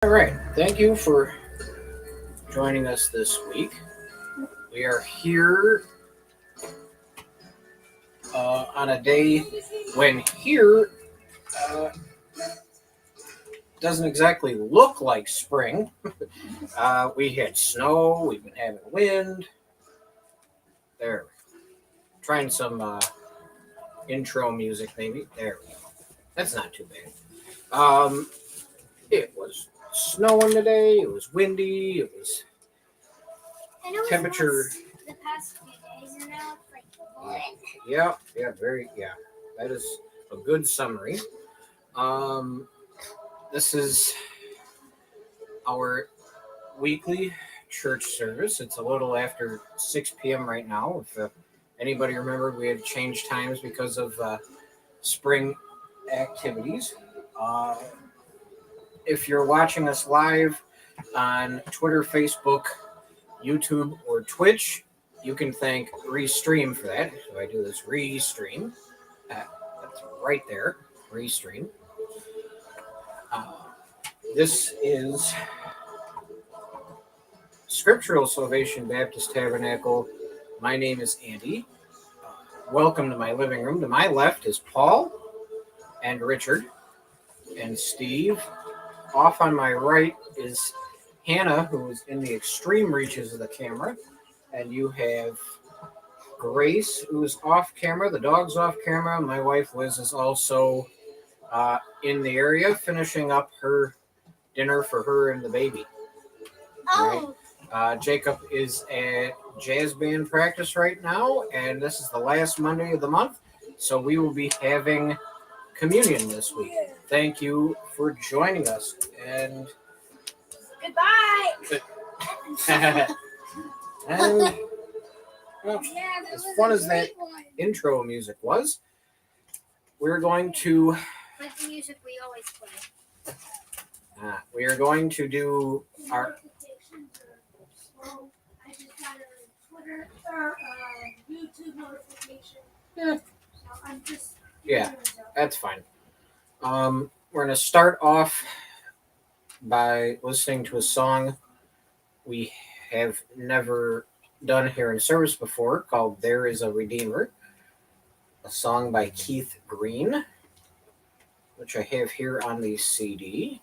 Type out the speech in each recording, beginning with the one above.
All right. Thank you for joining us this week. We are here on a day when here doesn't exactly look like spring. We had snow. We've been having wind. There. Trying some intro music, maybe. There we go. That's not too bad. It was snowing today. It was windy. It was temperature. The past few days, and now it's like what? Yeah. That is a good summary. This is our weekly church service. It's a little after 6 p.m. right now. If anybody remembered, we had to change times because of spring activities. If you're watching us live on Twitter, Facebook, YouTube, or Twitch, you can thank Restream for that. So I do this Restream. That's right there, Restream. This is Scriptural Salvation Baptist Tabernacle. My name is Andy. Welcome to my living room. To my left is Paul and Richard and Steve. Off on my right is Hannah, who is in the extreme reaches of the camera. And you have Grace, who's off camera. The dog's off camera. My wife, Liz, is also in the area, finishing up her dinner for her and the baby. Oh. Right? Jacob is at jazz band practice right now, and this is the last Monday of the month, so we will be having communion this week. Thank you for joining us, and Goodbye. and well, Yeah, as fun as that intro music was, we're going to like the music we always play. we are going to do our I just got a Twitter or YouTube notification. Yeah. So I'm just That's fine. We're going to start off by listening to a song we have never done here in service before called There Is a Redeemer, a song by Keith Green, which I have here on the CD.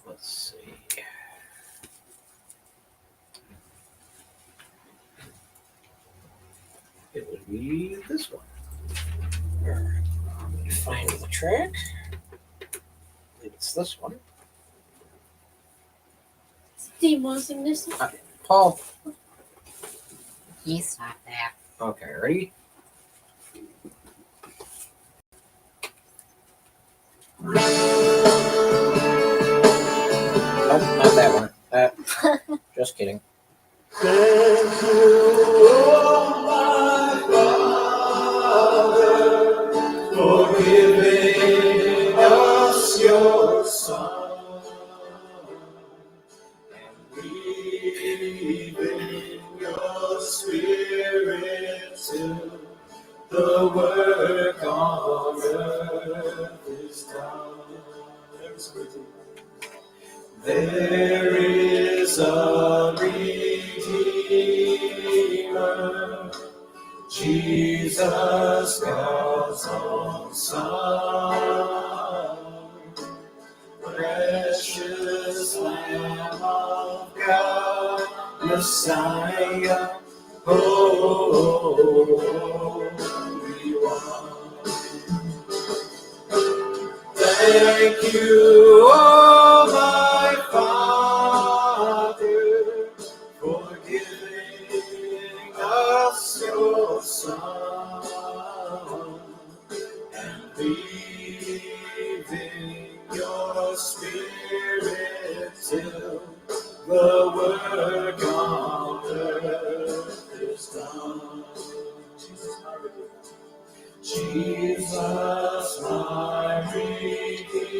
Let's see. It would be this one. Let me find the track. I think it's this one. Steve, want to sing this? Paul. He's not there. Okay, ready? Nope, not that one. Just kidding. Thank you, oh my Father, for giving us your Son and breathing your Spirit till the work on earth is done. There is a Redeemer, Jesus, God's own Son, precious Lamb of God, Messiah, Holy One. Thank you, oh my Father, for giving us your Son and leaving your Spirit till the work on earth is done. Jesus, my Redeemer,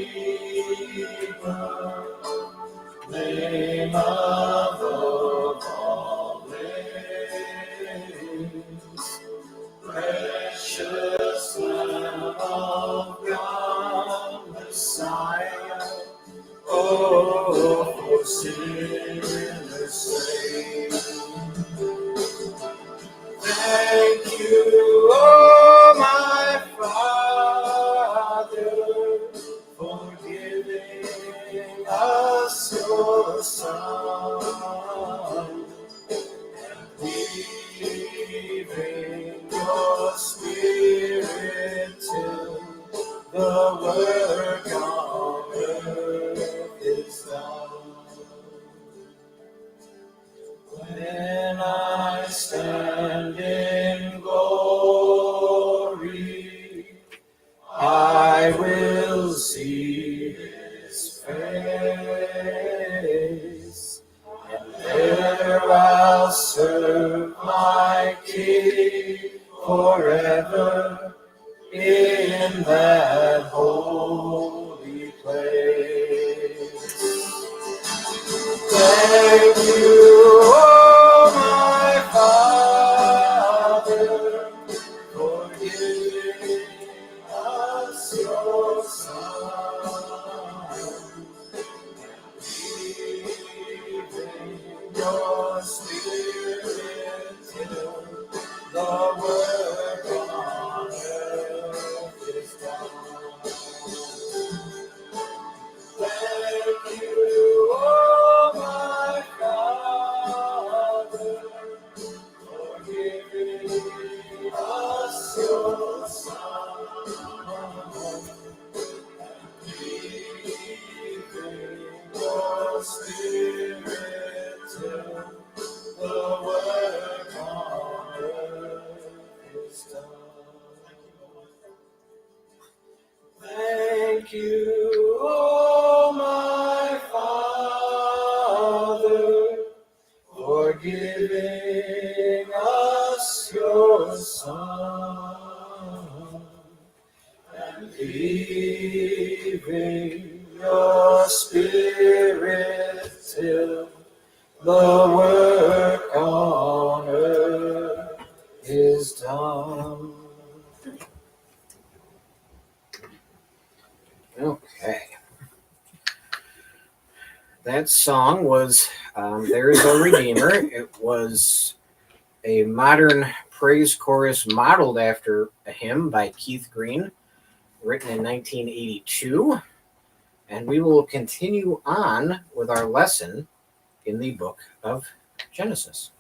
name above all names, precious Lamb of God, Messiah, sinners saved. Thank you, oh my Father, for giving us your Son, leaving your Spirit till the work on earth is done. When I stand in glory, I will see His face, and there I'll serve my King forever in that holy place. Thank you, oh my Father, for giving us your Son, leaving your Spirit till the work on earth is done. Thank you, oh my Father, for giving us your Son, leaving your Spirit till the work on earth is done. Thank you, oh my Father, for giving us your Son, and leaving your Spirit till the work on earth is done. Okay. That song was There Is a Redeemer. It was a modern praise chorus modeled after a hymn by Keith Green, written in 1982. And we will continue on with our lesson in the book of Genesis.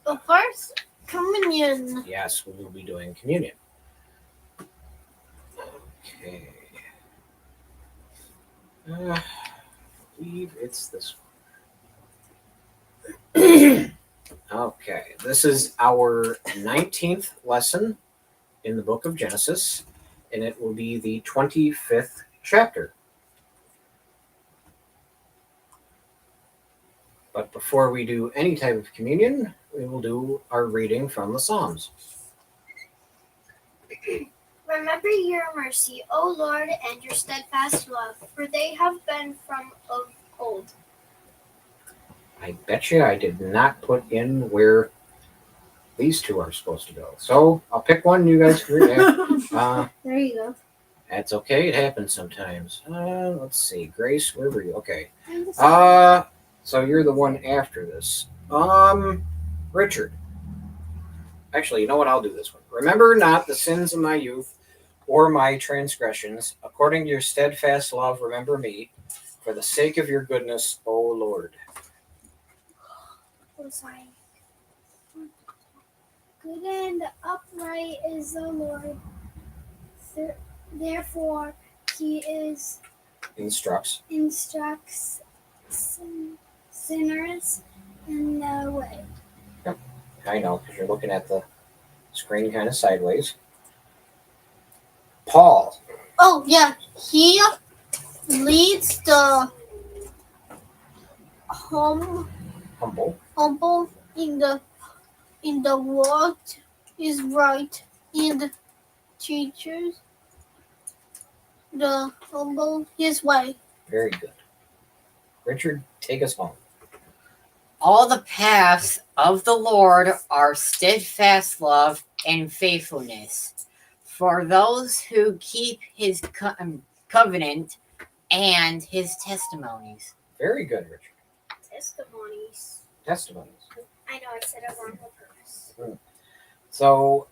But first, communion. Yes, we will be doing communion. Okay. I believe it's this one. Okay, this is our 19th lesson in the book of Genesis, and it will be the 25th chapter. But before we do any type of communion, we will do our reading from the Psalms. Remember your mercy, O Lord, and your steadfast love, for they have been from of old. I bet you I did not put in where these two are supposed to go. So I'll pick one, you guys can read it. There you go. That's okay, it happens sometimes. Let's see, Grace, where were you? Okay. So you're the one after this. Richard. Actually, you know what? I'll do this one. Remember not the sins of my youth or my transgressions. According to your steadfast love, remember me. For the sake of your goodness, O Lord. Oh, sorry. Good and upright is the Lord. Therefore, he Instructs. instructs sinners in the way. I know, because you're looking at the screen kind of sideways. Paul. Oh, yeah. He leads the Humble. in the world is right, and teaches the humble his way. Very good. Richard, take us home. All the paths of the Lord are steadfast love and faithfulness for those who keep his covenant and his testimonies. Very good, Richard. Testimonies. Testimonies. I know I said it wrong on purpose. So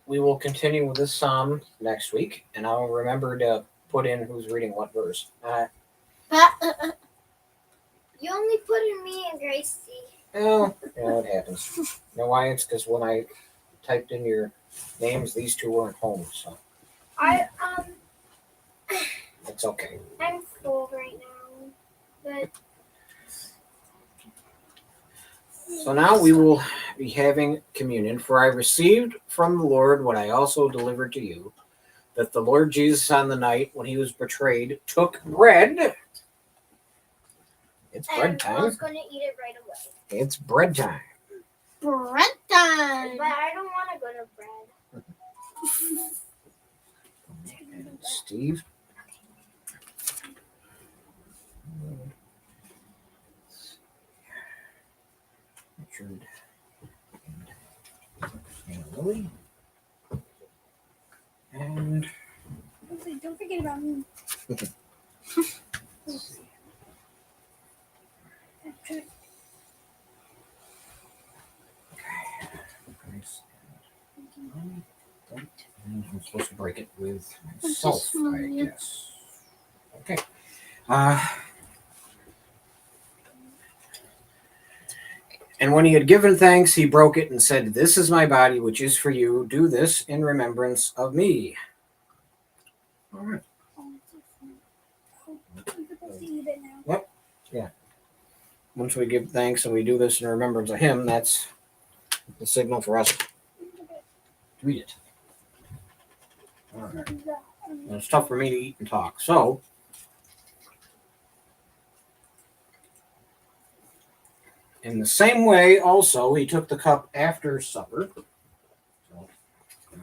we will continue with this psalm next week, and I'll remember to put in who's reading what verse. You only put in me and Gracie. Oh, yeah, it happens. You know why? It's because when I typed in your names, these two weren't home, so it's okay. I'm full right now, but So now we will be having communion. For I received from the Lord what I also delivered to you, that the Lord Jesus on the night when he was betrayed took bread. It's bread and I time. was going to eat it right away. It's bread time. Bread time. But I don't want to go to bread. And Steve. Richard. And Lily. And Don't forget about me. And I'm supposed to break it with myself, Just one, I yeah. guess. Okay. And when he had given thanks, he broke it and said, "This is my body, which is for you. Do this in remembrance of me." All right. Yep. Yeah. Once we give thanks and we do this in remembrance of him, that's the signal for us to read it. All right. And it's tough for me to eat and talk. So, in the same way, also, he took the cup after supper. So, all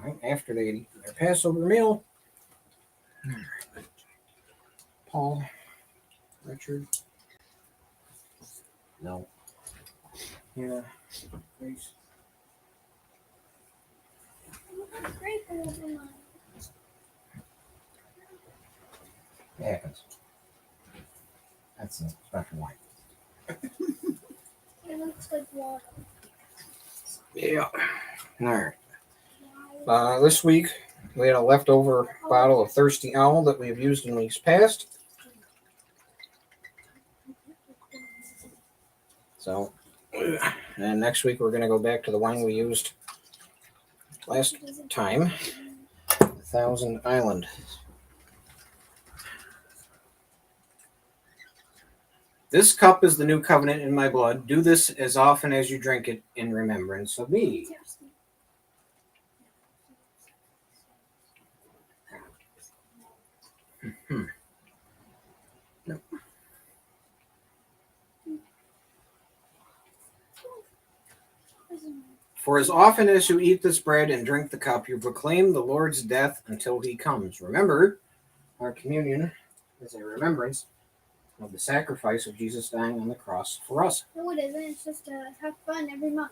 right, after they had eaten their Passover meal. All right. Paul, Richard. No. Yeah. Grace. It happens. That's a special wine. It looks like water. Yeah. All right. This week we had a leftover bottle of Thirsty Owl that we've used in weeks past. So, and next week we're going to go back to the wine we used last time, Thousand Island. This cup is the new covenant in my blood. Do this as often as you drink it in remembrance of me. No. For as often as you eat this bread and drink the cup, you proclaim the Lord's death until he comes. Remember, our communion is a remembrance of the sacrifice of Jesus dying on the cross for us. No, it isn't. It's just to have fun every month.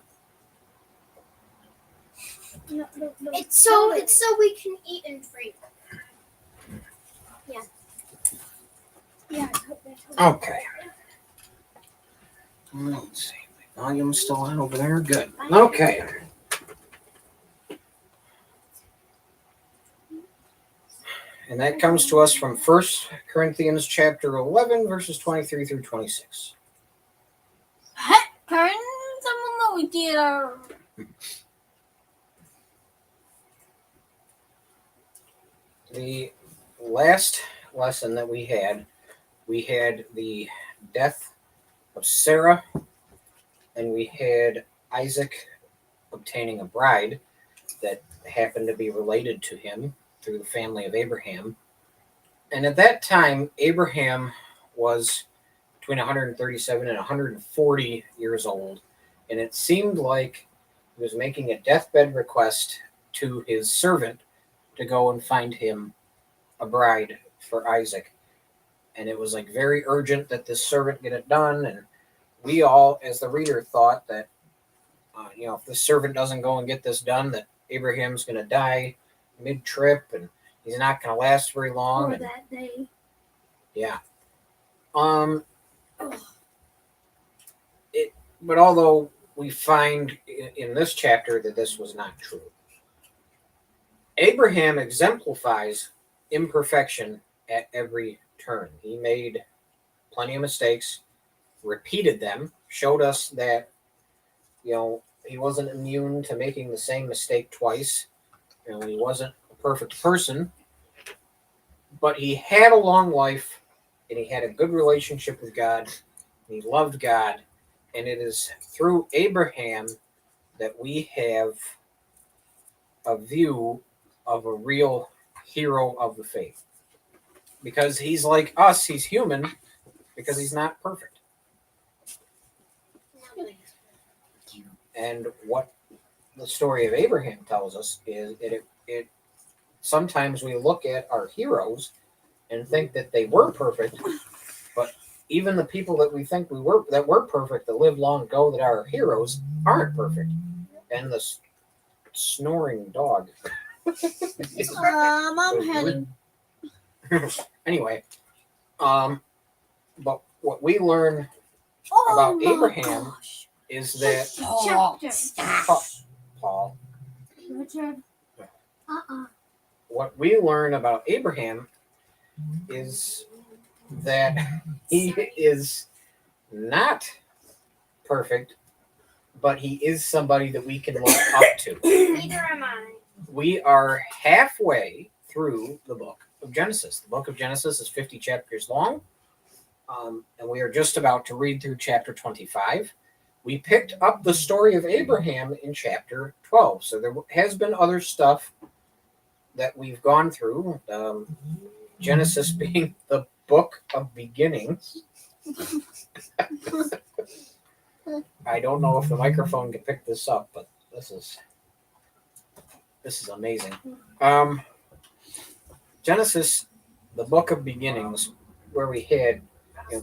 No, it's so we can eat and drink. Yeah. Yeah. Okay. Let's see. My volume's still on over there. Good. Okay. And that comes to us from 1 Corinthians chapter 11, verses 23 through 26. Turn some movie theater. The last lesson that we had the death of Sarah, and we had Isaac obtaining a bride that happened to be related to him through the family of Abraham. And at that time, Abraham was between 137 and 140 years old, and it seemed like he was making a deathbed request to his servant to go and find him a bride for Isaac. And it was like very urgent that this servant get it done. And we all, as the reader, thought that, if the servant doesn't go and get this done, that Abraham's going to die mid-trip and he's not going to last very long. Or that day. Yeah. But although we find in this chapter that this was not true, Abraham exemplifies imperfection at every turn. He made plenty of mistakes, repeated them, showed us that, he wasn't immune to making the same mistake twice. He wasn't a perfect person, but he had a long life and he had a good relationship with God. And he loved God. And it is through Abraham that we have a view of a real hero of the faith. Because he's like us, he's human, because he's not perfect. And what the story of Abraham tells us is that it sometimes we look at our heroes and think that they were perfect, but even the people that we think that were perfect, that lived long ago, that are heroes, aren't perfect. And the snoring dog. I'm heading. Anyway, but what we learn about Abraham is that Paul. Richard. What we learn about Abraham is that he is not perfect, but he is somebody that we can look up to. Neither am I. We are halfway through the book of Genesis. The book of Genesis is 50 chapters long, and we are just about to read through chapter 25. We picked up the story of Abraham in chapter 12, so there has been other stuff that we've gone through, Genesis being the book of beginnings. I don't know if the microphone can pick this up, but this is amazing. Genesis, the book of beginnings, where we had the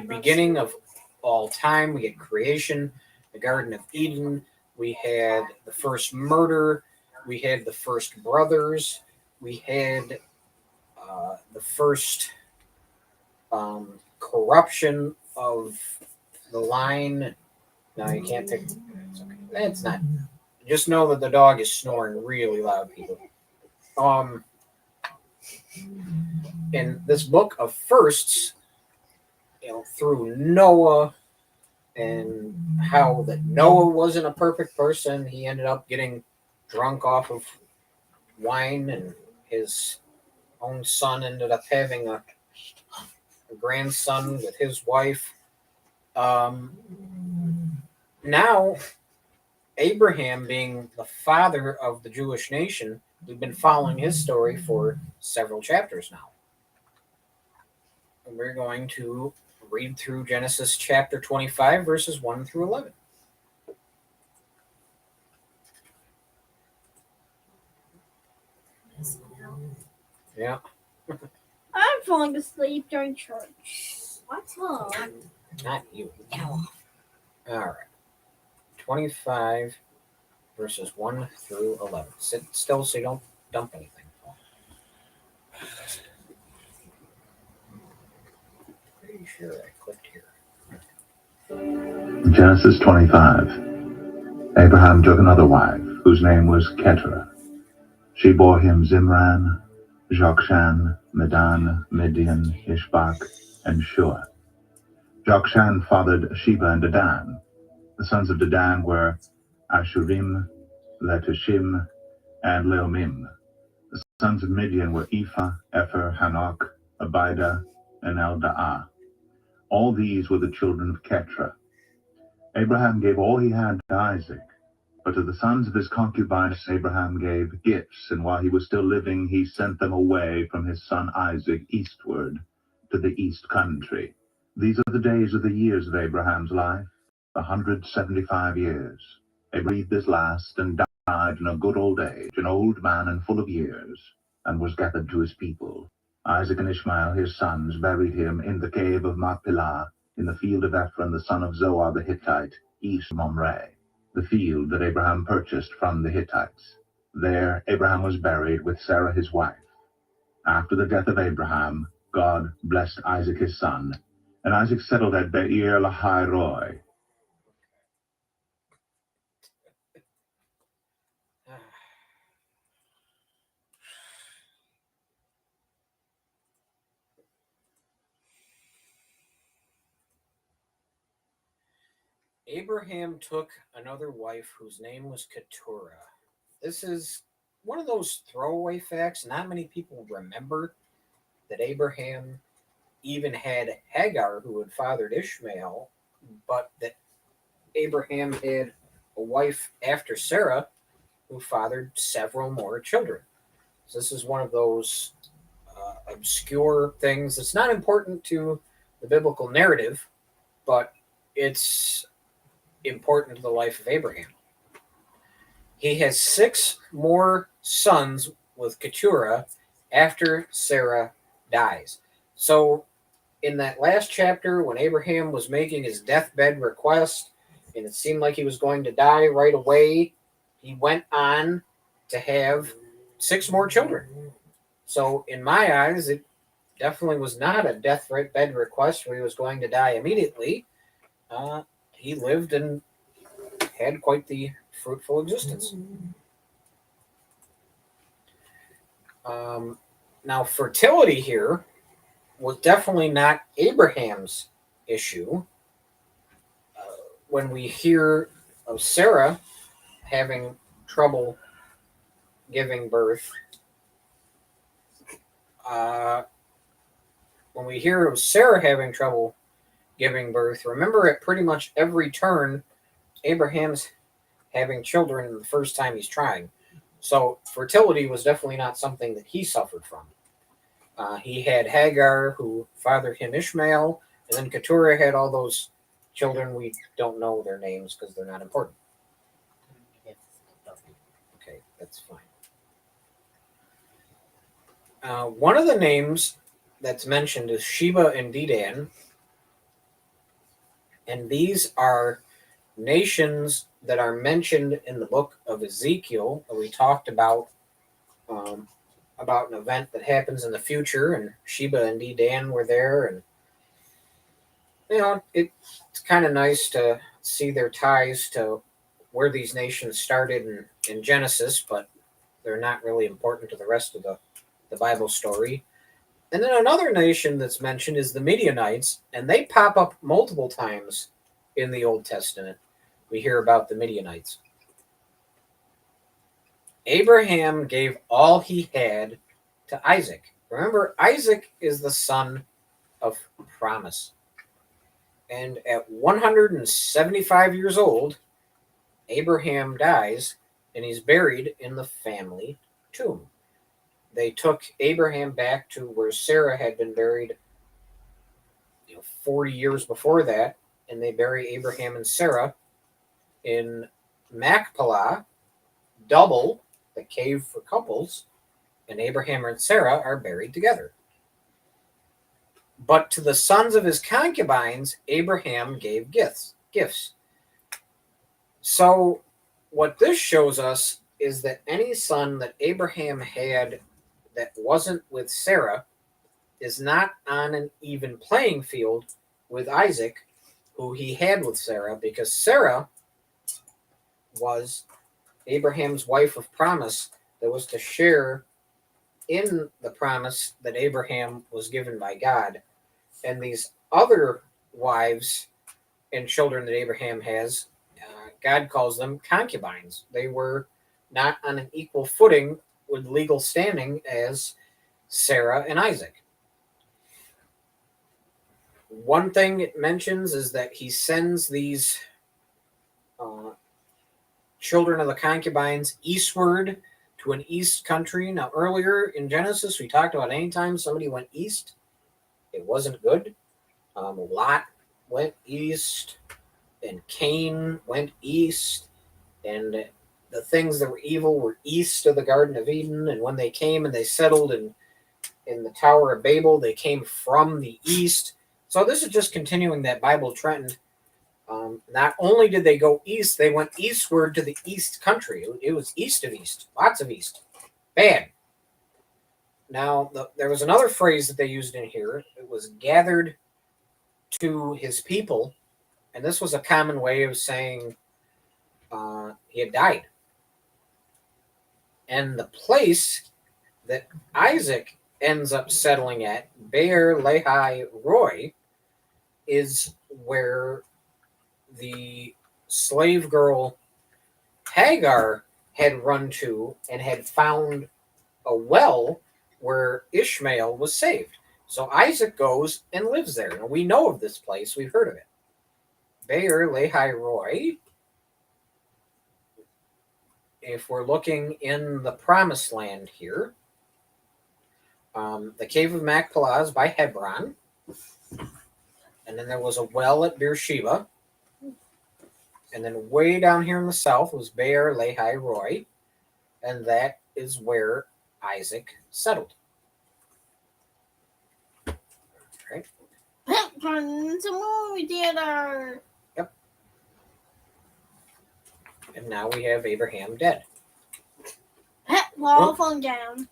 beginning of all time. We had creation, the Garden of Eden. We had the first murder. We had the first brothers. We had the first corruption of the line. No, you can't pick. It's okay. It's not. Just know that the dog is snoring really loud, people. In this book of firsts, through Noah and how that Noah wasn't a perfect person. He ended up getting drunk off of wine, and his own son ended up having a grandson with his wife. Now, Abraham being the father of the Jewish nation, we've been following his story for several chapters now. And we're going to read through Genesis chapter 25, verses 1 through 11. Yeah. I'm falling asleep during church. What? Oh. Not you. No. All right. 25, verses 1 through 11. Sit still so you don't dump anything. Pretty sure I clicked here. Genesis 25. Abraham took another wife, whose name was Keturah. She bore him Zimran, Jokshan, Medan, Midian, Ishbak, and Shua. Jokshan fathered Sheba and Dedan. The sons of Dedan were Ashurim, Letushim, and Leomim. The sons of Midian were Ephah, Epher, Hanok, Abida, and Elda'ah. All these were the children of Keturah. Abraham gave all he had to Isaac, but to the sons of his concubines Abraham gave gifts, and while he was still living, he sent them away from his son Isaac eastward to the east country. These are the days of the years of Abraham's life, 175 years. He breathed his last and died in a good old age, an old man and full of years, and was gathered to his people. Isaac and Ishmael, his sons, buried him in the cave of Machpelah, in the field of Ephron, the son of Zoar the Hittite, east of Mamre, the field that Abraham purchased from the Hittites. There Abraham was buried with Sarah his wife. After the death of Abraham, God blessed Isaac his son, and Isaac settled at Be'er Lahai Roi. Abraham took another wife whose name was Keturah. This is one of those throwaway facts. Not many people remember that Abraham even had Hagar, who had fathered Ishmael, but that Abraham had a wife after Sarah who fathered several more children. So this is one of those obscure things. It's not important to the biblical narrative, but it's important to the life of Abraham. He has 6 more sons with Keturah after Sarah dies. So in that last chapter, when Abraham was making his deathbed request, and it seemed like he was going to die right away, he went on to have 6 more children. So in my eyes, it definitely was not a deathbed request where he was going to die immediately. He lived and had quite the fruitful existence. Now, fertility here was definitely not Abraham's issue. When we hear of Sarah having trouble giving birth, remember at pretty much every turn, Abraham's having children the first time he's trying. So fertility was definitely not something that he suffered from. He had Hagar, who fathered him Ishmael, and then Keturah had all those children. We don't know their names because they're not important. Okay, that's fine. One of the names that's mentioned is Sheba and Dedan, and these are nations that are mentioned in the book of Ezekiel. We talked about an event that happens in the future, and Sheba and Dedan were there, and it's kind of nice to see their ties to where these nations started in Genesis, but they're not really important to the rest of the Bible story. And then another nation that's mentioned is the Midianites, and they pop up multiple times in the Old Testament. We hear about the Midianites. Abraham gave all he had to Isaac. Remember, Isaac is the son of promise. And at 175 years old, Abraham dies, and he's buried in the family tomb. They took Abraham back to where Sarah had been buried 40 years before that, and they bury Abraham and Sarah in Machpelah, double the cave for couples, and Abraham and Sarah are buried together. But to the sons of his concubines, Abraham gave gifts. So what this shows us is that any son that Abraham had that wasn't with Sarah is not on an even playing field with Isaac, who he had with Sarah, because Sarah was Abraham's wife of promise that was to share in the promise that Abraham was given by God. And these other wives and children that Abraham has, God calls them concubines. They were not on an equal footing with legal standing as Sarah and Isaac. One thing it mentions is that he sends these children of the concubines eastward to an east country. Now, earlier in Genesis, we talked about anytime somebody went east, it wasn't good. Lot went east, and Cain went east, and the things that were evil were east of the Garden of Eden. And when they came and they settled in the Tower of Babel, they came from the east. So this is just continuing that Bible trend. Not only did they go east, they went eastward to the east country. It was east of east, lots of east. Bad. Now, there was another phrase that they used in here. It was gathered to his people, and this was a common way of saying he had died. And the place that Isaac ends up settling at, Beer Lahai Roy, is where the slave girl Hagar had run to and had found a well where Ishmael was saved. So Isaac goes and lives there. And we know of this place. We've heard of it. Beer Lahai Roy. If we're looking in the Promised Land here, the Cave of Machpelah is by Hebron. And then there was a well at Beersheba. And then way down here in the south was Beer Lahai Roy. And that is where Isaac settled. Right? It's a movie theater. And now we have Abraham dead. Wall falling down.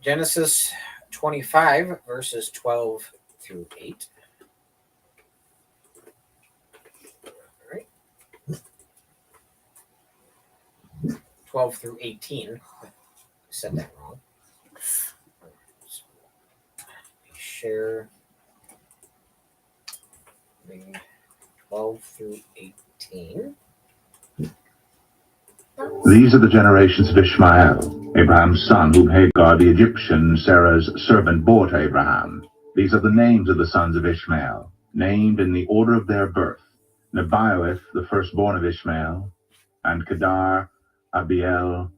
Genesis 25, verses 12 through 8. All right. 12 through 18. I said that wrong. Share the 12 through 18. These are the generations of Ishmael, Abraham's son, whom Hagar the Egyptian, Sarah's servant, bore to Abraham. These are the names of the sons of Ishmael, named in the order of their birth: Nebaioth, the firstborn of Ishmael, and Kedar, Abiel,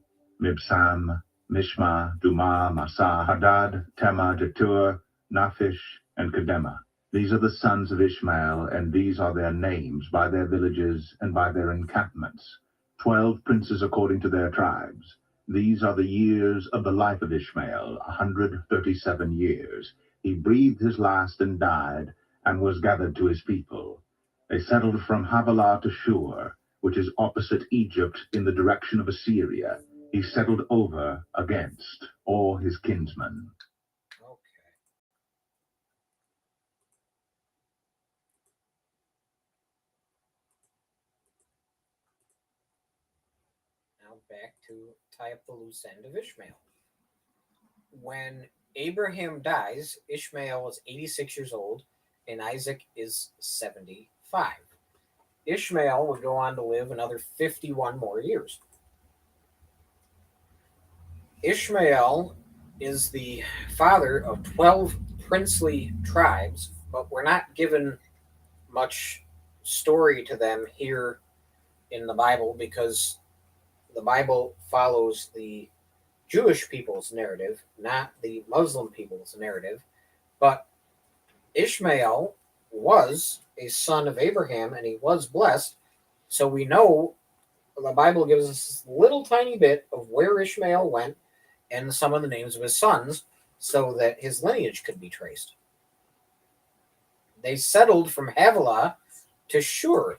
Mibsam, Mishma, Dumah, Massa, Hadad, Tema, Jetur, Naphish, and Kedemah. These are the sons of Ishmael, and these are their names by their villages and by their encampments. 12 princes according to their tribes. These are the years of the life of Ishmael, 137 years. He breathed his last and died, and was gathered to his people. They settled from Havilah to Shur, which is opposite Egypt in the direction of Assyria. He settled over against all his kinsmen. Okay. Now back to tie up the loose end of Ishmael. When Abraham dies, Ishmael is 86 years old and Isaac is 75. Ishmael would go on to live another 51 more years. Ishmael is the father of 12 princely tribes, but we're not given much story to them here in the Bible because the Bible follows the Jewish people's narrative, not the Muslim people's narrative. But Ishmael was a son of Abraham and he was blessed. So we know the Bible gives us a little tiny bit of where Ishmael went and some of the names of his sons so that his lineage could be traced. They settled from Havilah to Shur.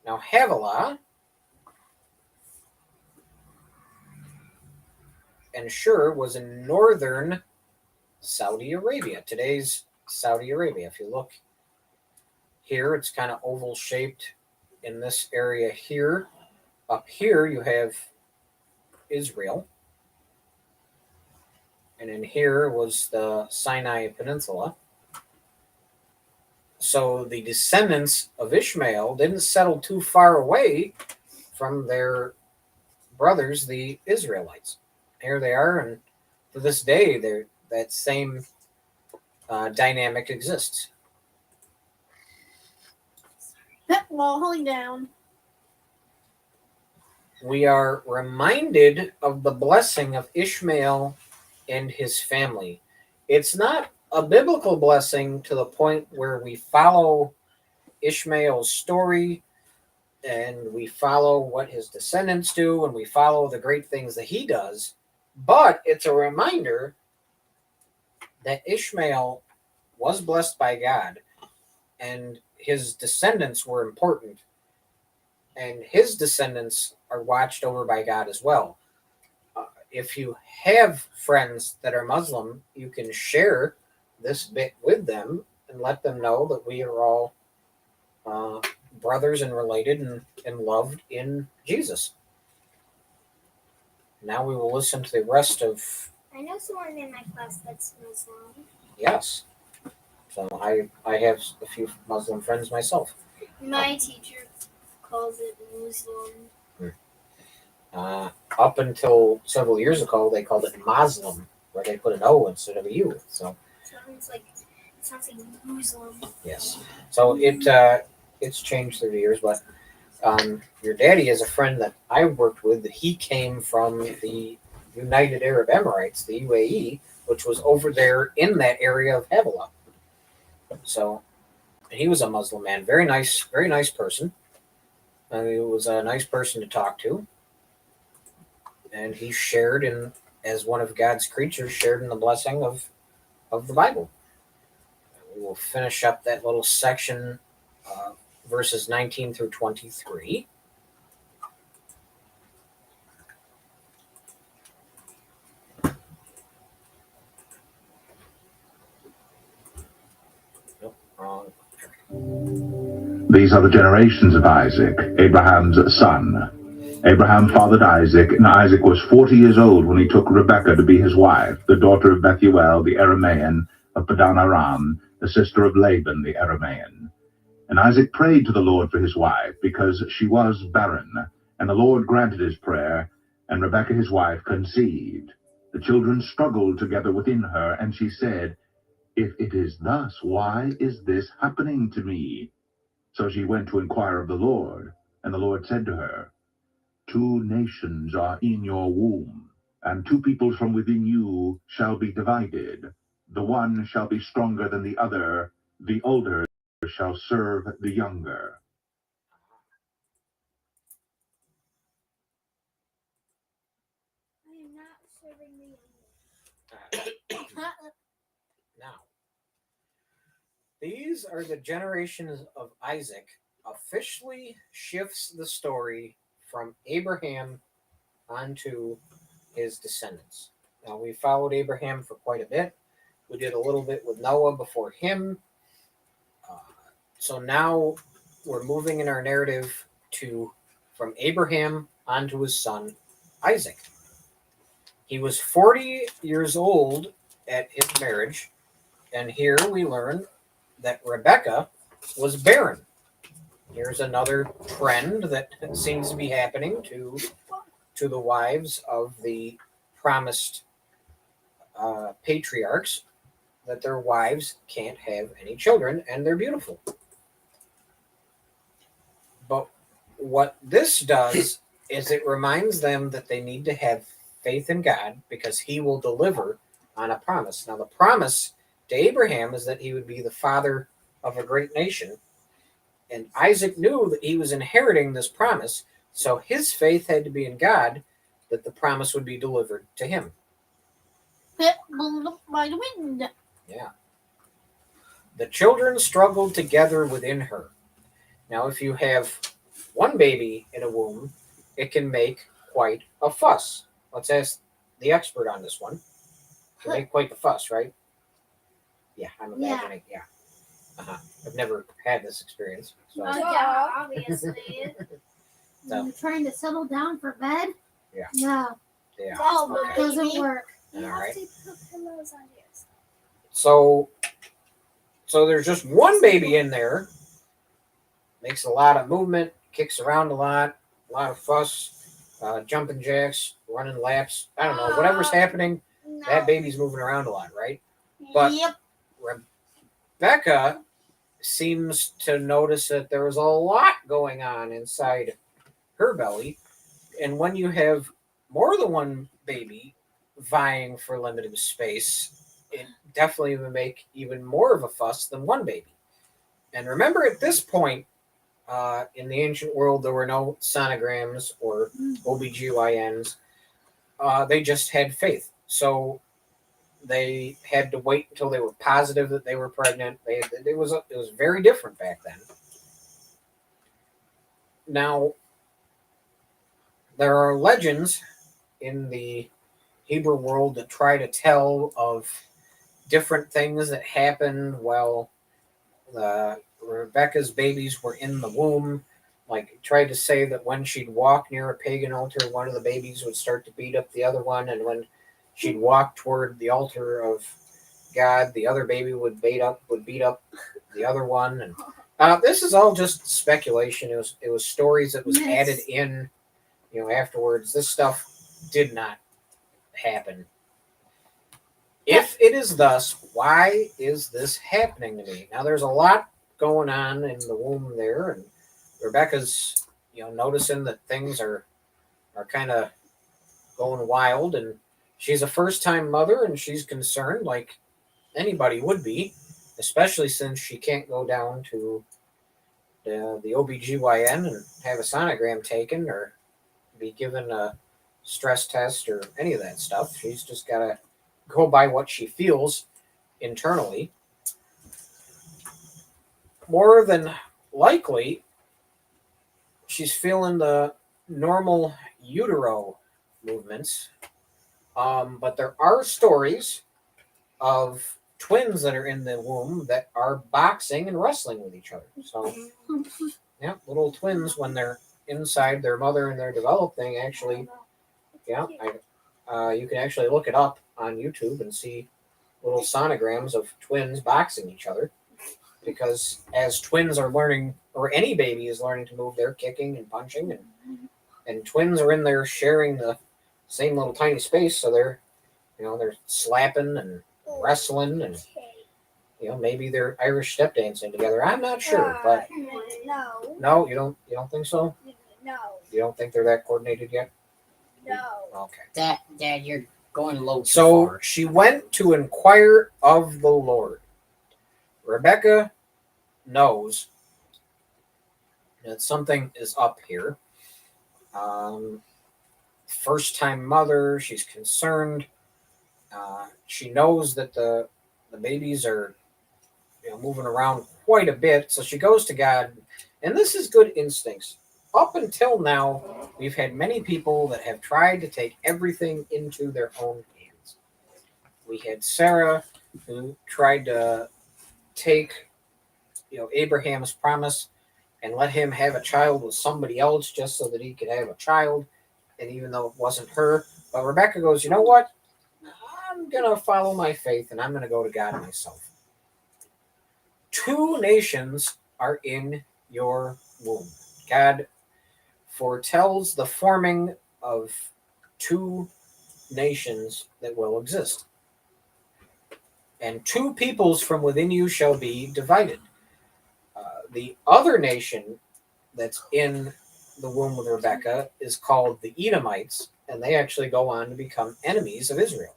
Now, Havilah and Shur was in northern Saudi Arabia, today's Saudi Arabia. If you look here, it's kind of oval shaped in this area here. Up here, you have Israel. And in here was the Sinai Peninsula. So the descendants of Ishmael didn't settle too far away from their brothers, the Israelites. Here they are, and to this day, that same dynamic exists. Wall falling down. We are reminded of the blessing of Ishmael and his family. It's not a biblical blessing to the point where we follow Ishmael's story and we follow what his descendants do and we follow the great things that he does, but it's a reminder that Ishmael was blessed by God and his descendants were important, and his descendants are watched over by God as well. if you have friends that are Muslim, you can share this bit with them and let them know that we are all brothers and related and loved in Jesus. Now we will listen to the rest of. I know someone in my class that's Muslim. Yes. So I have a few Muslim friends myself. My teacher calls it Muslim. Up until several years ago, they called it Muslim, where they put an O instead of a U. So Sounds like Muslim. yes. So it's changed through the years, but your daddy is a friend that I worked with. He came from the United Arab Emirates, the UAE, which was over there in that area of Havilah. So he was a Muslim man, very nice person. He was a nice person to talk to, and he shared in, as one of God's creatures, shared in the blessing of the Bible. We will finish up that little section, verses 19 through 23. Nope, wrong. These are the generations of Isaac, Abraham's son. Abraham fathered Isaac, and Isaac was 40 years old when he took Rebekah to be his wife, the daughter of Bethuel the Aramean of Padan Aram, the sister of Laban the Aramean. And Isaac prayed to the Lord for his wife, because she was barren. And the Lord granted his prayer, and Rebekah his wife conceived. The children struggled together within her, and she said, "If it is thus, why is this happening to me?" So she went to inquire of the Lord, and the Lord said to her, "Two nations are in your womb, and two peoples from within you shall be divided. The one shall be stronger than the other, the older shall serve the younger." I am not serving the younger. Now, these are the generations of Isaac. Officially shifts the story from Abraham onto his descendants. Now, we followed Abraham for quite a bit. We did a little bit with Noah before him. So now we're moving in our narrative from Abraham onto his son, Isaac. He was 40 years old at his marriage, and here we learn that Rebekah was barren. Here's another trend that seems to be happening to the wives of the promised patriarchs, that their wives can't have any children, and they're beautiful. But what this does is it reminds them that they need to have faith in God, because he will deliver on a promise. Now, the promise to Abraham is that he would be the father of a great nation. And Isaac knew that he was inheriting this promise, so his faith had to be in God that the promise would be delivered to him. Pet blew up by the wind. Yeah. The children struggled together within her. Now, if you have one baby in a womb, it can make quite a fuss. Let's ask the expert on this one. It can make quite the fuss, right? Yeah, I'm imagining. Yeah. I've never had this experience. So. Yeah, obviously. So. You're trying to settle down for bed? Yeah. No, Yeah. Oh, Okay. doesn't work. You All have right. to put pillows on yours. So there's just one baby in there. Makes a lot of movement, kicks around a lot of fuss, jumping jacks, running laps. I don't know, whatever's happening, No. that baby's moving around a lot, right? But- Yep. Rebecca seems to notice that there was a lot going on inside her belly. And when you have more than one baby vying for limited space, it definitely would make even more of a fuss than one baby. And remember, at this point, in the ancient world, there were no sonograms or OBGYNs. They just had faith. So they had to wait until they were positive that they were pregnant. It was very different back then. Now, there are legends in the Hebrew world that try to tell of different things that happened while Rebecca's babies were in the womb. Like, tried to say that when she'd walk near a pagan altar, one of the babies would start to beat up the other one, and when she'd walk toward the altar of God, the other baby would beat up the other one. And this is all just speculation. It was stories that was Yes. added in, afterwards. This stuff did not happen. If it is thus, why is this happening to me? Now, there's a lot going on in the womb there, and Rebecca's, noticing that things are kind of going wild, and she's a first-time mother, and she's concerned, like anybody would be, especially since she can't go down to the OBGYN and have a sonogram taken or be given a stress test or any of that stuff. She's just got to go by what she feels internally. More than likely, she's feeling the normal utero movements, but there are stories of twins that are in the womb that are boxing and wrestling with each other. So, yeah, little twins, when they're inside their mother and they're developing, actually, you can actually look it up on YouTube and see little sonograms of twins boxing each other. Because as twins are learning, or any baby is learning to move, they're kicking and punching, and twins are in there sharing the same little tiny space, so they're slapping and wrestling, and maybe they're Irish step dancing together. I'm not sure, but No. you don't think so? No. You don't think they're that coordinated yet? No. Okay. Dad, you're going low too So far. she went to inquire of the Lord. Rebecca knows that something is up here. First time mother, she's concerned. She knows that the babies are moving around quite a bit, so she goes to God, and this is good instincts. Up until now, we've had many people that have tried to take everything into their own hands. We had Sarah, who tried to take Abraham's promise and let him have a child with somebody else just so that he could have a child, and even though it wasn't her. But Rebecca goes, you know what? I'm gonna follow my faith and I'm gonna go to God myself. 2 nations are in your womb. God foretells the forming of 2 nations that will exist. And 2 peoples from within you shall be divided. The other nation that's in the womb of Rebecca is called the Edomites, and they actually go on to become enemies of Israel.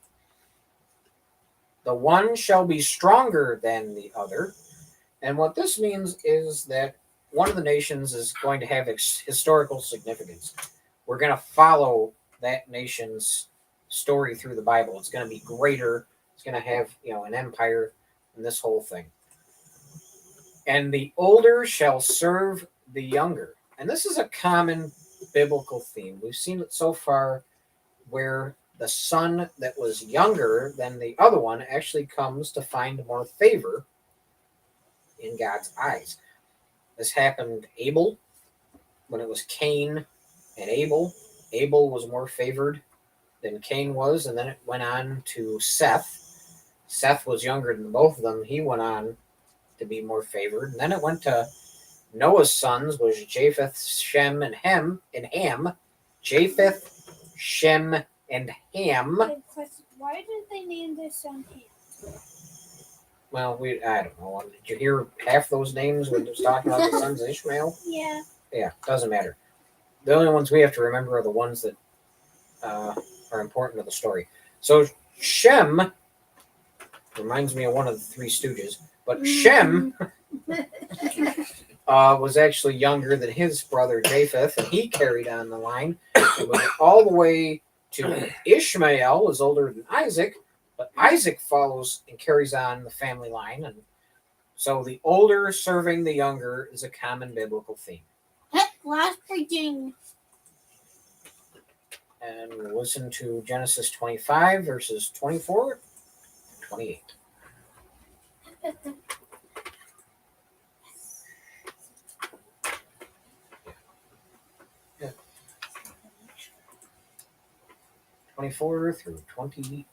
The one shall be stronger than the other, and what this means is that one of the nations is going to have historical significance. We're going to follow that nation's story through the Bible. It's going to be greater. It's going to have, an empire and this whole thing. And the older shall serve the younger. And this is a common biblical theme. We've seen it so far where the son that was younger than the other one actually comes to find more favor in God's eyes. This happened Abel, when it was Cain and Abel. Abel was more favored than Cain was, and then it went on to Seth. Seth was younger than both of them. He went on to be more favored. And then it went to Noah's sons, was Japheth, Shem, and Ham. Japheth, Shem, and Ham. Why did they name their son Ham? Well, I don't know. Did you hear half those names when it was talking about the sons of Ishmael? Yeah. Yeah, doesn't matter. The only ones we have to remember are the ones that are important to the story. So Shem reminds me of one of the Three Stooges, but Shem was actually younger than his brother Japheth, and he carried on the line. It went all the way to Ishmael, was older than Isaac, but Isaac follows and carries on the family line, and so the older serving the younger is a common biblical theme. Last preaching. And we'll listen to Genesis 25, verses 24 and 28. Yeah. 24 through 28.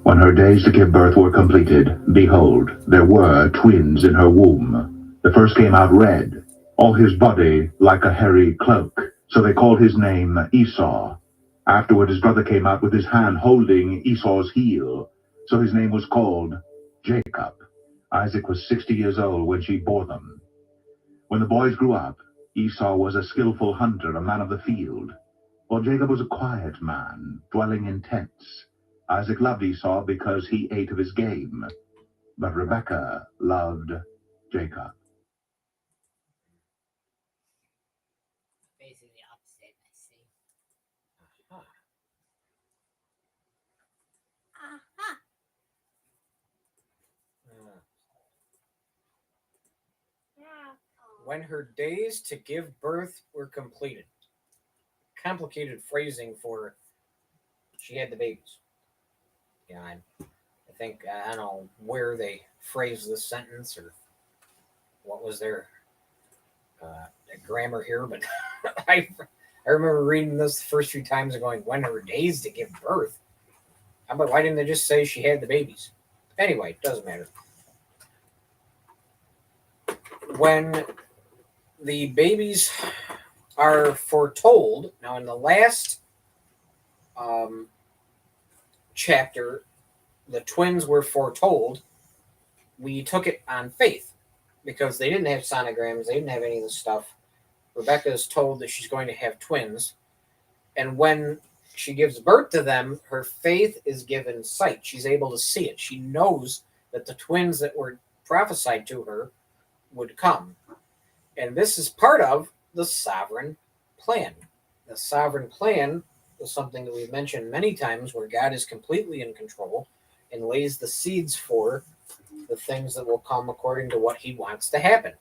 When her days to give birth were completed, behold, there were twins in her womb. The first came out red, all his body like a hairy cloak. So they called his name Esau. Afterward his brother came out with his hand holding Esau's heel. So his name was called Jacob. Isaac was 60 years old when she bore them. When the boys grew up, Esau was a skillful hunter, a man of the field, while Jacob was a quiet man, dwelling in tents. Isaac loved Esau because he ate of his game, but Rebekah loved Jacob. Basically opposite, I see. Aha. When her days to give birth were completed. Complicated phrasing for she had the babies. Yeah, I think, I don't know where they phrased this sentence or what was their grammar here, but I remember reading this the first few times and going, when her days to give birth? How about why didn't they just say she had the babies? Anyway, it doesn't matter. When the babies are foretold, now in the last chapter, the twins were foretold. We took it on faith because they didn't have sonograms, they didn't have any of this stuff. Rebecca is told that she's going to have twins, and when she gives birth to them, her faith is given sight. She's able to see it. She knows that the twins that were prophesied to her would come. And this is part of the sovereign plan. The sovereign plan is something that we've mentioned many times, where God is completely in control and lays the seeds for the things that will come according to what he wants to happen.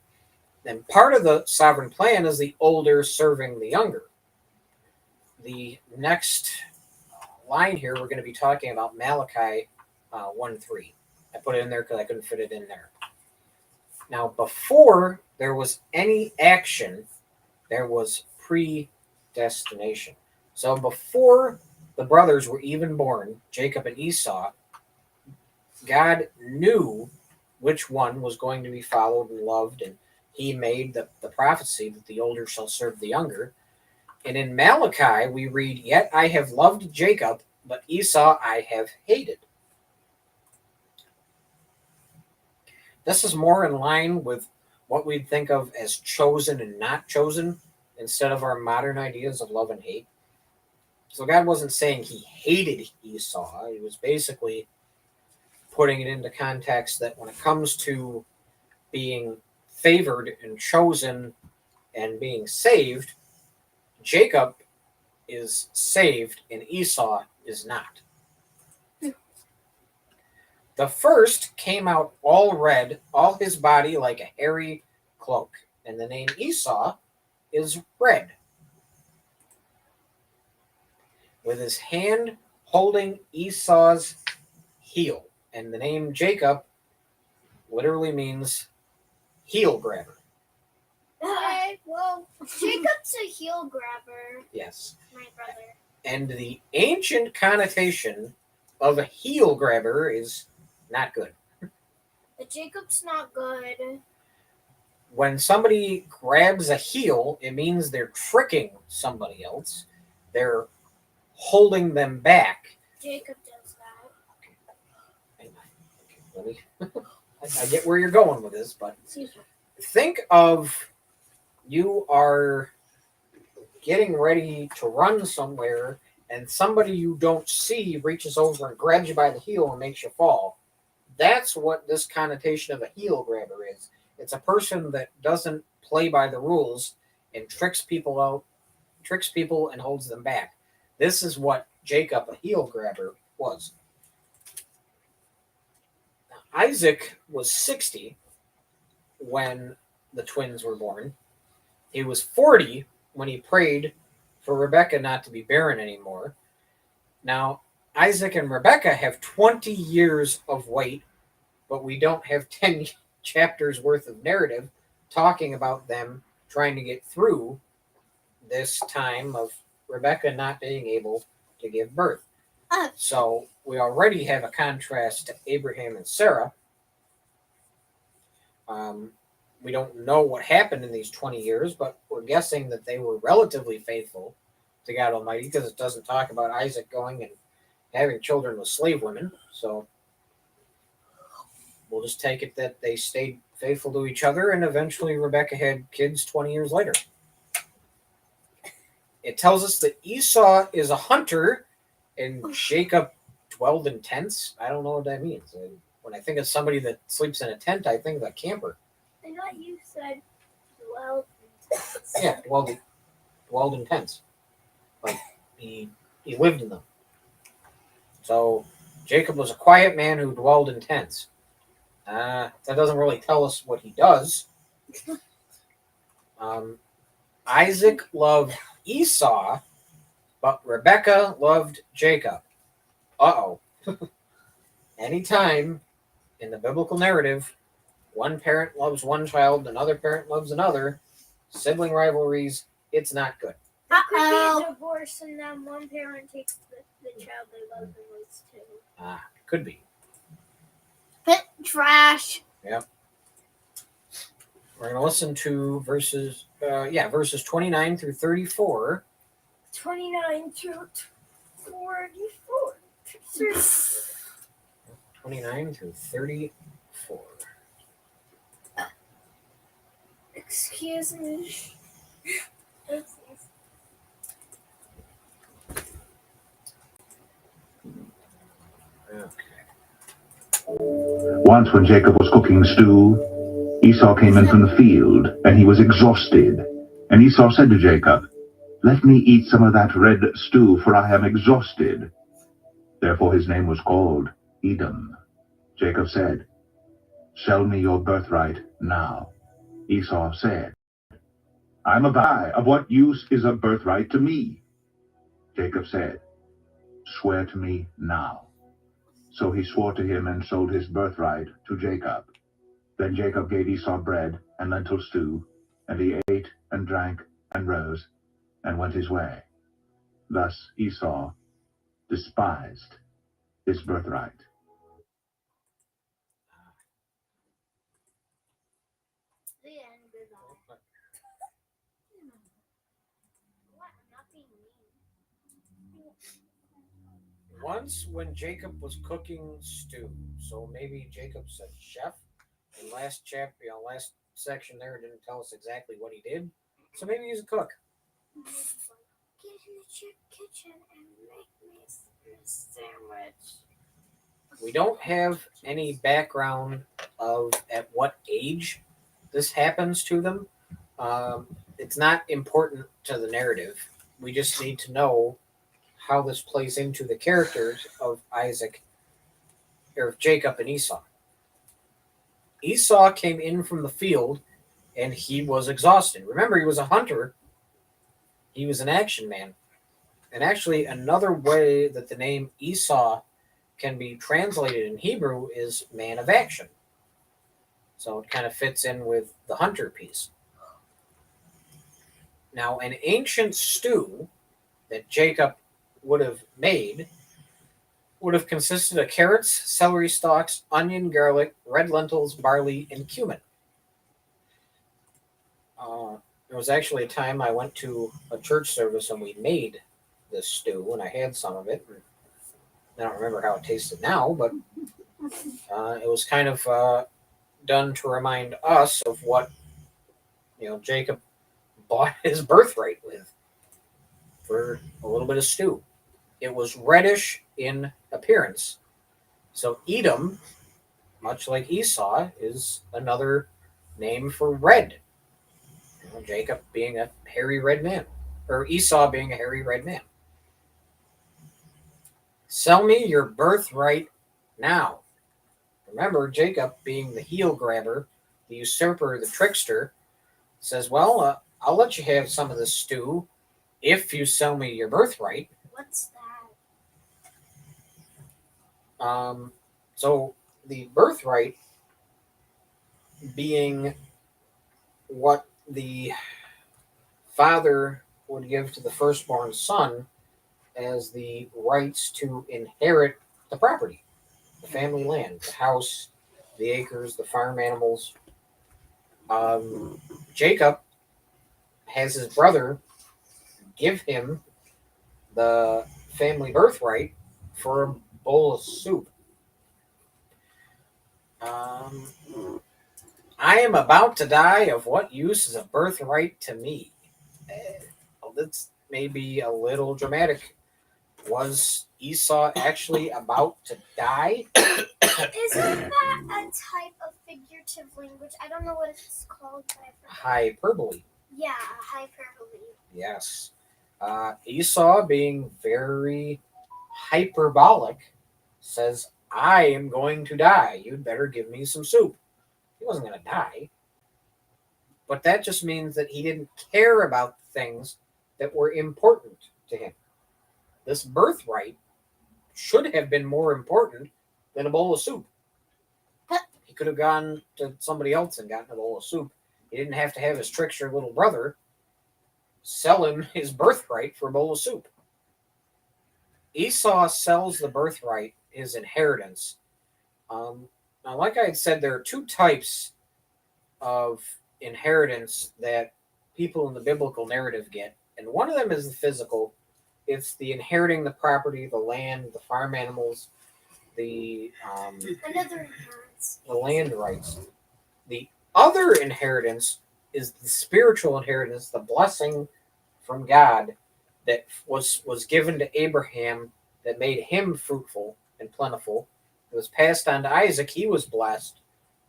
And part of the sovereign plan is the older serving the younger. The next line here, we're going to be talking about Malachi 1:3. I put it in there because I couldn't fit it in there. Now, before there was any action, there was predestination. So before the brothers were even born, Jacob and Esau, God knew which one was going to be followed and loved, and he made the prophecy that the older shall serve the younger. And in Malachi, we read, "Yet I have loved Jacob, but Esau I have hated." This is more in line with what we'd think of as chosen and not chosen, instead of our modern ideas of love and hate. So God wasn't saying he hated Esau. He was basically putting it into context that when it comes to being favored and chosen and being saved, Jacob is saved and Esau is not. The first came out all red, all his body like a hairy cloak, and the name Esau is red, with his hand holding Esau's heel. And the name Jacob literally means heel grabber. Okay, well, Jacob's a heel grabber, Yes. my brother. And the ancient connotation of a heel grabber is not good. But Jacob's not good. When somebody grabs a heel, it means they're tricking somebody else. They're holding them back. Jacob does that. Let me. I get where you're going with this, but Excuse me. think of you are getting ready to run somewhere, and somebody you don't see reaches over and grabs you by the heel and makes you fall. That's what this connotation of a heel grabber is. It's a person that doesn't play by the rules and tricks people and holds them back. This is what Jacob, a heel grabber, was. Isaac was 60 when the twins were born, He was 40 when he prayed for Rebekah not to be barren anymore. Now, Isaac and Rebekah have 20 years of wait, but we don't have 10 chapters worth of narrative talking about them trying to get through this time of Rebekah not being able to give birth. So we already have a contrast to Abraham and Sarah. We don't know what happened in these 20 years, but we're guessing that they were relatively faithful to God Almighty because it doesn't talk about Isaac going and having children with slave women. So we'll just take it that they stayed faithful to each other, and eventually Rebekah had kids 20 years later. It tells us that Esau is a hunter and Jacob dwelled in tents. I don't know what that means. When I think of somebody that sleeps in a tent, I think of a camper. I thought you said dwelled. Yeah, dwelled in tents. Like he lived in them. So Jacob was a quiet man who dwelled in tents. That doesn't really tell us what he does. Isaac loved Esau, but Rebekah loved Jacob. Uh-oh. Anytime in the biblical narrative, one parent loves one child, another parent loves another, sibling rivalries, it's not good. It could be a divorce, and then one parent takes the child they love and leaves too. It could be. Trash. We're going to listen to verses 29 through 34. 29 through 44. 29 through 34. Excuse me. Okay. Once when Jacob was cooking stew, Esau came in from the field, and he was exhausted. And Esau said to Jacob, "Let me eat some of that red stew, for I am exhausted." Therefore his name was called Edom. Jacob said, "Sell me your birthright now." Esau said, "I'm a buy. Of what use is a birthright to me?" Jacob said, "Swear to me now." So he swore to him and sold his birthright to Jacob. Then Jacob gave Esau bread and lentil stew, and he ate and drank and rose and went his way. Thus Esau despised his birthright. The end, goodbye. What? I'm not being mean. Once when Jacob was cooking stew, so maybe Jacob's a chef. In last section there, it didn't tell us exactly what he did. So maybe he's a cook. Get in the kitchen and make me a sandwich. We don't have any background of at what age this happens to them. It's not important to the narrative. We just need to know how this plays into the characters of Jacob and Esau. Esau came in from the field and he was exhausted. Remember, he was a hunter. He was an action man. And actually, another way that the name Esau can be translated in Hebrew is man of action. So it kind of fits in with the hunter piece. Now, an ancient stew that Jacob would have made would have consisted of carrots, celery stalks, onion, garlic, red lentils, barley, and cumin. There was actually a time I went to a church service and we made this stew, and I had some of it. I don't remember how it tasted now, but it was kind of done to remind us of what Jacob bought his birthright with for a little bit of stew. It was reddish in appearance. So Edom, much like Esau, is another name for red. Jacob being a hairy red man, or Esau being a hairy red man. Sell me your birthright now. Remember, Jacob being the heel grabber, the usurper, the trickster, says, well, I'll let you have some of this stew if you sell me your birthright. What's that? So the birthright being what the father would give to the firstborn son as the rights to inherit the property, the family land, the house, the acres, the farm animals. Jacob has his brother give him the family birthright for a bowl of soup. I am about to die. Of what use is a birthright to me? Well, that's maybe a little dramatic. Was Esau actually about to die? Isn't that a type of figurative language? I don't know what it's called. But Hyperbole. yeah, hyperbole. Yes. Esau, being very hyperbolic, says, I am going to die. You'd better give me some soup. He wasn't going to die. But that just means that he didn't care about things that were important to him. This birthright should have been more important than a bowl of soup. He could have gone to somebody else and gotten a bowl of soup. He didn't have to have his trickster little brother sell him his birthright for a bowl of soup. Esau sells the birthright, his inheritance. Now, like I had said, there are two types of inheritance that people in the biblical narrative get. And one of them is the physical. It's the inheriting the property, the land, the farm animals, the Another inheritance. the land rights. The other inheritance is the spiritual inheritance, the blessing from God that was given to Abraham that made him fruitful and plentiful. It was passed on to Isaac. He was blessed.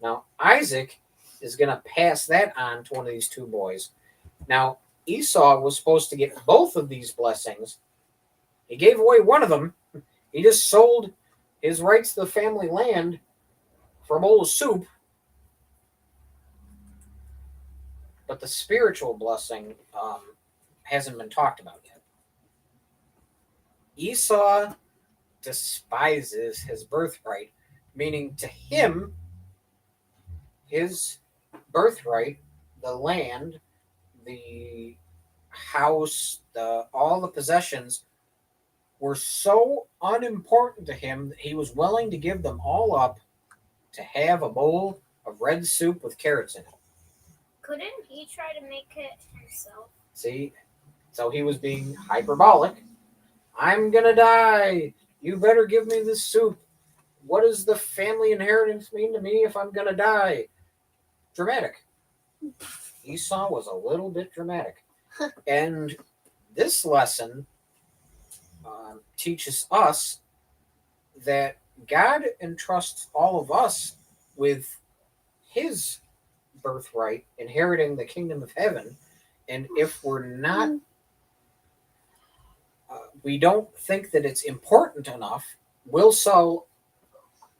Now, Isaac is going to pass that on to one of these two boys. Now, Esau was supposed to get both of these blessings. He gave away one of them. He just sold his rights to the family land for a bowl of soup. But the spiritual blessing hasn't been talked about yet. Esau despises his birthright, meaning to him, his birthright, the land, the house, all the possessions were so unimportant to him that he was willing to give them all up to have a bowl of red soup with carrots in it. Couldn't he try to make it himself? See? So he was being hyperbolic. I'm going to die. You better give me this soup. What does the family inheritance mean to me if I'm going to die? Dramatic. Esau was a little bit dramatic. And this lesson teaches us that God entrusts all of us with his birthright, inheriting the kingdom of heaven. And if we're not, we don't think that it's important enough, we'll sell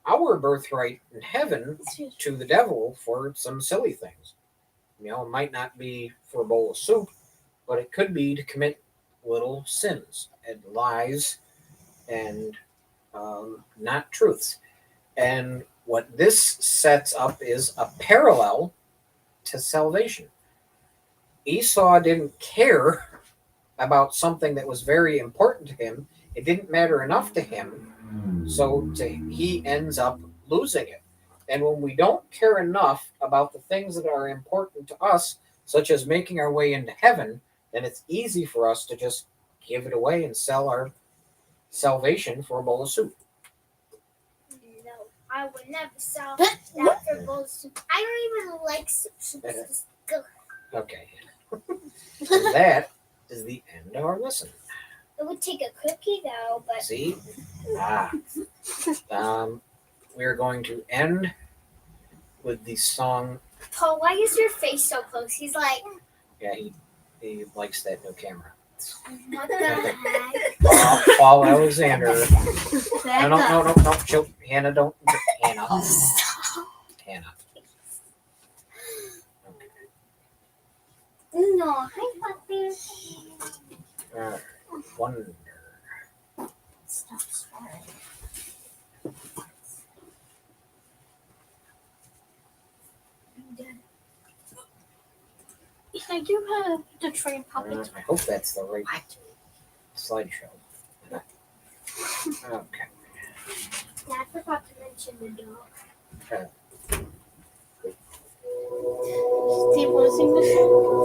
our birthright in heaven to the devil for some silly things. You know, it might not be for a bowl of soup, but it could be to commit little sins and lies and not truths. And what this sets up is a parallel to salvation. Esau didn't care about something that was very important to him. It didn't matter enough to him, so he ends up losing it. And when we don't care enough about the things that are important to us, such as making our way into heaven, then it's easy for us to just give it away and sell our salvation for a bowl of soup. No, I would never sell that for a bowl of soup. I don't even like soup. Soup is just good. Okay. And that is the end of our lesson. It would take a cookie though, but See? We're going to end with the song. Paul, why is your face so close? He's like, Yeah, he likes that new camera. what the heck? Paul Alexander. Back No, up. no, chill. Hannah, don't. Hannah. Hannah. No, hi, puppy. Alright. Wonder. Stop swearing. I do have the train puppet. I hope that's the right What? slideshow. Okay. Dad forgot to mention the dog. Steve losing the show.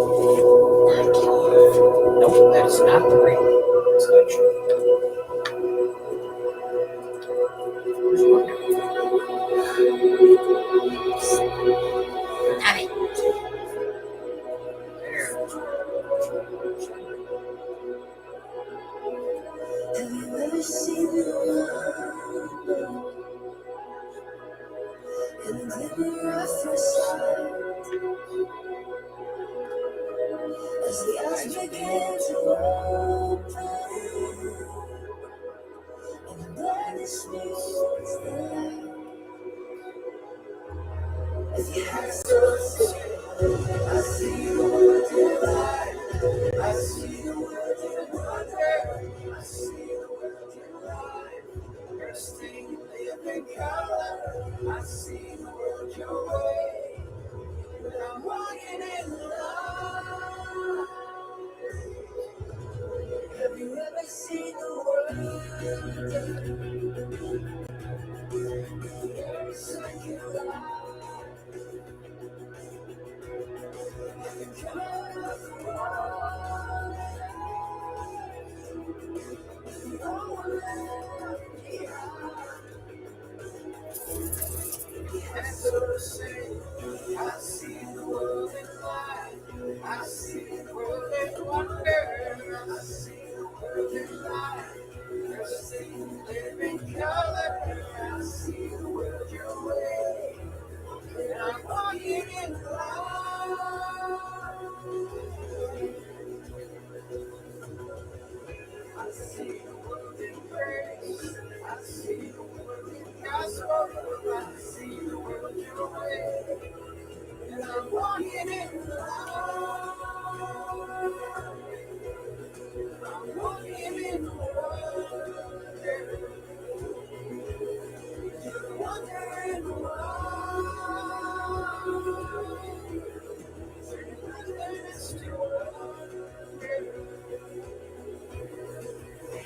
Nope, that is not the right slideshow. Where's Wonder? Stop it. There. Have you ever seen the wonder in the glimmer of first sight? As the eyes begin to open and the blindness meets the light. As your hands start to I see the world divide. I see the world in wonder. I see the world in light. Bursting living color. I see the world your way. But I'm walking in love. Have you ever seen the world? Every second life. The color of the world. No one left behind. And so say, I see the world in light. I see the world in wonder. I see the world in light. Bursting living color. I see the world your way. And I'm walking in love. I see the world in grace. I see the world in gospel. I see the world your way. And I'm walking in love. I'm walking in wonder. Wonder in the wilderness to wonder.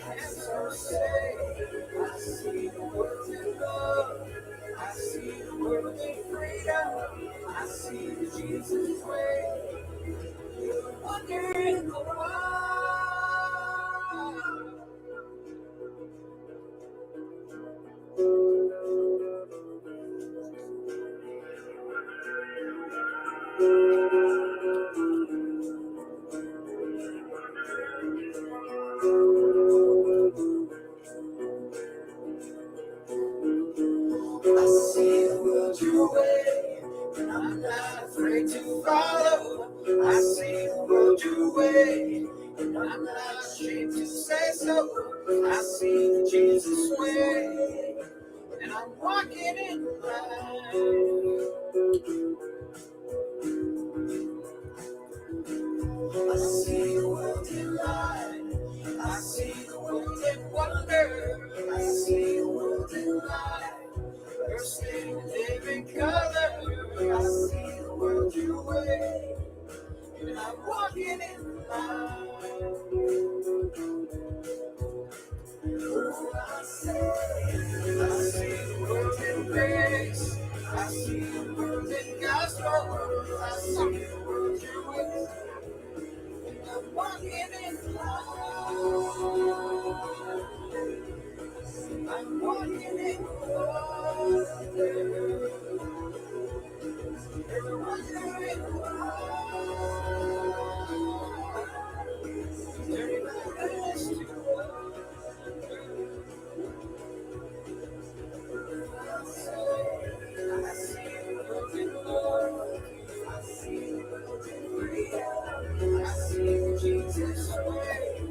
And so say, I see the world in love. I see the world in freedom. I see the Jesus way. Wonder in the world. I see the world your way, and I'm not afraid to follow. I see the world your way, and I'm not ashamed to say so. I see the Jesus way, and I'm walking in light. I see the world in light. I see the world in wonder. I see the world in light. Bursting living color. I see the world your way. And I'm walking in light. Oh, I see the world in grace. I see the world in gospel. I see the world your way. And I'm walking in light. I'm walking in wonder. And wonder in turning my eyes to wonder. I see the world in love. I see the world in freedom. I see the Jesus way.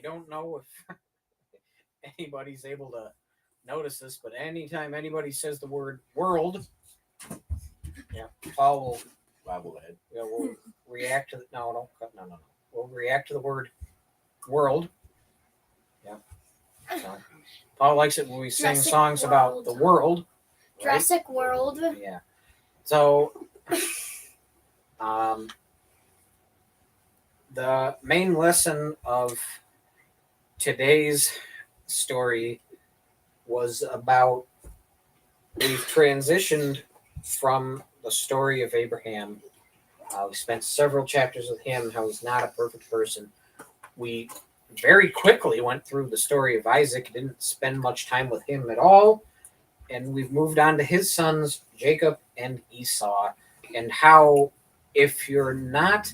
don't know if anybody's able to notice this, but anytime anybody says the word world, yeah, Paul Bobble head. will react to the no. We'll react to the word world. Yeah. So, Paul likes it when we sing Jurassic songs about the world. Right? Jurassic World. Yeah. So, the main lesson of today's story was about we've transitioned from the story of Abraham. We spent several chapters with him, how he's not a perfect person. We very quickly went through the story of Isaac, didn't spend much time with him at all. And we've moved on to his sons, Jacob and Esau, and how if you're not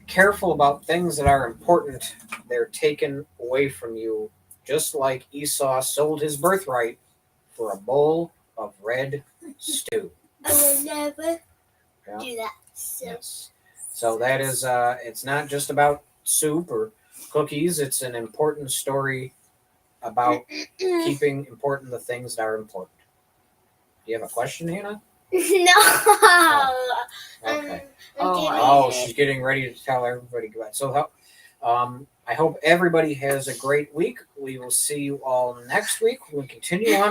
careful about things that are important, they're taken away from you, just like Esau sold his birthright for a bowl of red stew. I will never Yeah. do that. So Yes. So that is, it's not just about soup or cookies. It's an important story about keeping important the things that are important. Do you have a question, Hannah? no. Okay. I'm getting Oh, it. she's getting ready to tell everybody goodbye. So, I hope everybody has a great week. We will see you all next week. We'll continue on